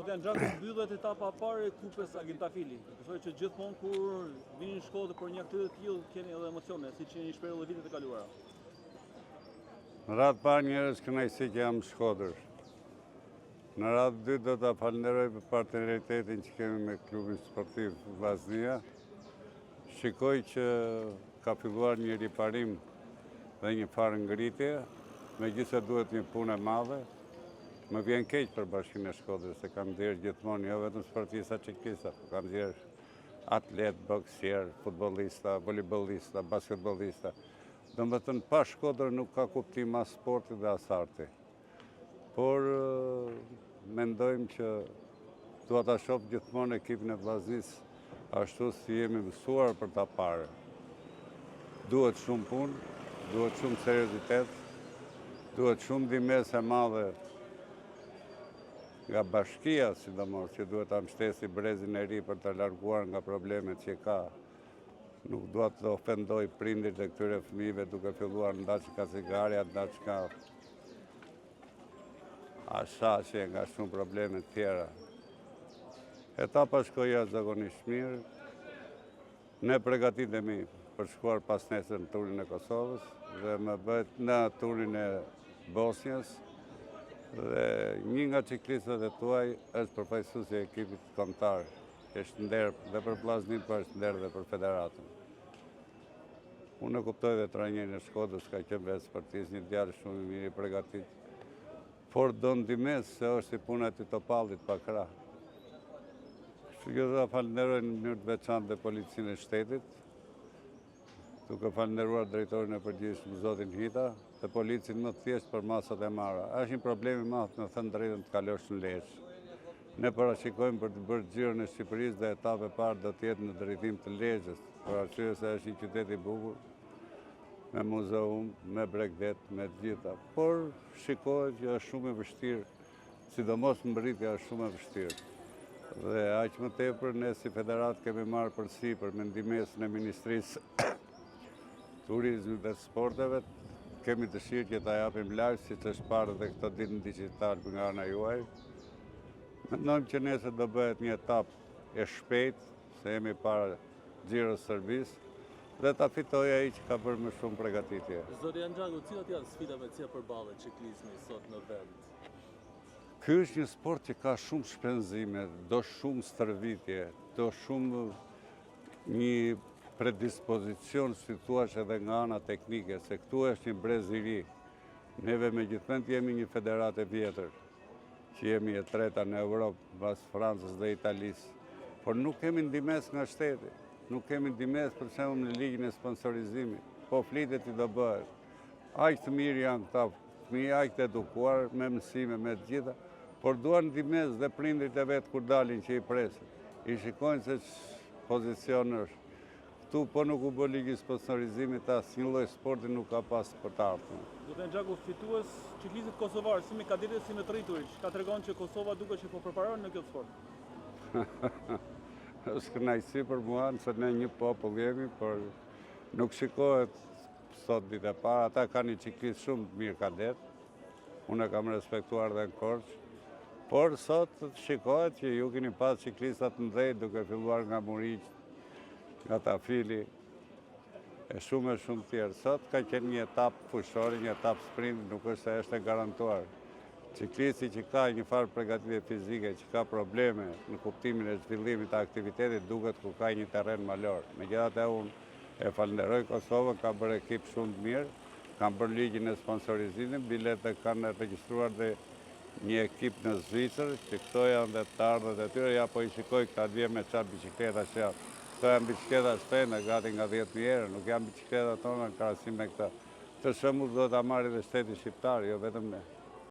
Zotja Gjaku, mbyllet etapa e parë e kupës Agentafili. Besoj që gjithmonë kur vini në Shkodër për një aktivitet të tillë keni edhe emocione, siç jeni shprehur edhe vitet e kaluara. Në radhë parë njerëz kënaqësi që jam në Shkodër. Në radhë dytë do ta falenderoj për partneritetin që kemi me klubin sportiv Vllaznia. Shikoj që ka filluar një riparim dhe një farë ngritje, megjithëse duhet një punë e madhe. Më vjen keq për Bashkinë e Shkodrës se kam nxjerr gjithmonë jo vetëm sportista çiklista, por kam nxjerr atlet, boksier, futbollista, voleybollista, basketbollista. Domethënë pa Shkodër nuk ka kuptim as sporti dhe as arti. Por mendojmë që dua ta shoh gjithmonë ekipin e Vllaznisë ashtu si jemi mësuar për ta parë. Duhet shumë punë, duhet shumë seriozitet, duhet shumë ndihmëse e madhe nga bashkia, sidomos, që duhet ta mbështesi brezin e ri për të larguar nga problemet që ka. Nuk dua të ofendoj prindërit e këtyre fëmijëve duke filluar ndaçka cigaria, ndaçka ashashje nga shumë probleme të tjera. Etapa shkoi jashtëzakonisht mirë. Ne përgatitemi për shkuar pas nesër në turin e Kosovës dhe më bëhet në turin e Bosnjës. Dhe një nga ciklistët e tuaj është përfaqësuesi i ekipit kombëtar. Është nder dhe për Vllaznin, por është nder dhe për federatën. Unë e kuptoj dhe trajnerin e Shkodrës ka qenë vetë sportist, një djalë shumë i mirë i përgatitur. Por do ndihmës se është si puna e Topallit pa krah. Kështu që do ta falenderoj në mënyrë të veçantë dhe policinë e shtetit, duke falenderuar drejtorin e përgjithshëm zotin Hita dhe policin më thjesht për masat e marra. Është një problem i madh në thënë drejtën të kalosh në Lezhë. Ne parashikojmë për të bërë xhiron e Shqipërisë dhe etapa e parë do të jetë në drejtim të Lezhës, për arsye se është një qytet i bukur, me muzeum, me bregdet, me të gjitha. Por shikohet që është shumë e vështirë, sidomos mbërritja është shumë e vështirë. Dhe aq më tepër ne si federat kemi marrë përsipër me ndihmën e Ministrisë Turizmit dhe Sporteve, kemi dëshirë që ta japim live, siç është parë dhe këto ditë në digital nga ana juaj. Mendojmë që nesër do bëhet një etapë e shpejtë, se jemi para Xhiro Serbisë, dhe ta fitoj ai që ka bërë më shumë përgatitje. Zoti Gjaku, cilat janë sfidat me të cilat përballet ciklizmi sot në vend? Ky është një sport që ka shumë shpenzime, do shumë stërvitje, do shumë një predispozicion, si thuash, edhe nga ana teknike, se këtu është një brez i ri. Neve megjithëse jemi një federat e vjetër, që jemi e treta në Europë, pas Francës dhe Italisë, por nuk kemi ndihmës nga shteti, nuk kemi ndihmës për shembull në ligjin e sponsorizimit, po flitet i do bëhet. Aq të mirë janë këta fëmijë, aq të edukuar, me mësime, me të gjitha, por duan ndihmës dhe prindrit e vet kur dalin që i presin. I shikojnë se pozicion është. Këtu po nuk u bë ligji sponsorizimit, asnjë lloj sporti nuk ka pas për të ardhmen. Zoti Gjaku, fitues ciklistët kosovar, si me kadetët si me të rriturit, ka tregon që Kosova duket që po përparon në këtë sport. Është kënaqësi për mua, se ne një popull jemi, por nuk shikohet sot ditë e parë. Ata kanë një ciklist shumë të mirë kadet, unë e kam respektuar dhe në Korçë, por sot shikohet që ju keni pas ciklistat të mëdhenj duke filluar nga Muriq, nga Tafili, e shumë tjerë. Sot ka qenë një etapë fushore, një etapë sprint, nuk është se është e garantuar. Ciklisti që ka një farë përgatitje fizike, që ka probleme në kuptimin e zhvillimit të aktivitetit, duket ku ka një terren malor. Megjithatë unë e falenderoj Kosovën, ka bërë ekip shumë të mirë, kanë bërë ligjin e sponsorizimit, biletë kanë regjistruar dhe një ekip në Zvicër, që këto janë dhe të ardhët e tyre, ja po i shikoj këta dje me qatë bicikleta që janë. Këto janë bicikleta shtene, gati nga 10.000 euro, nuk janë bicikleta tona në krahasim me këta. Të shembull do ta marrë dhe shteti shqiptar, jo vetëm ne.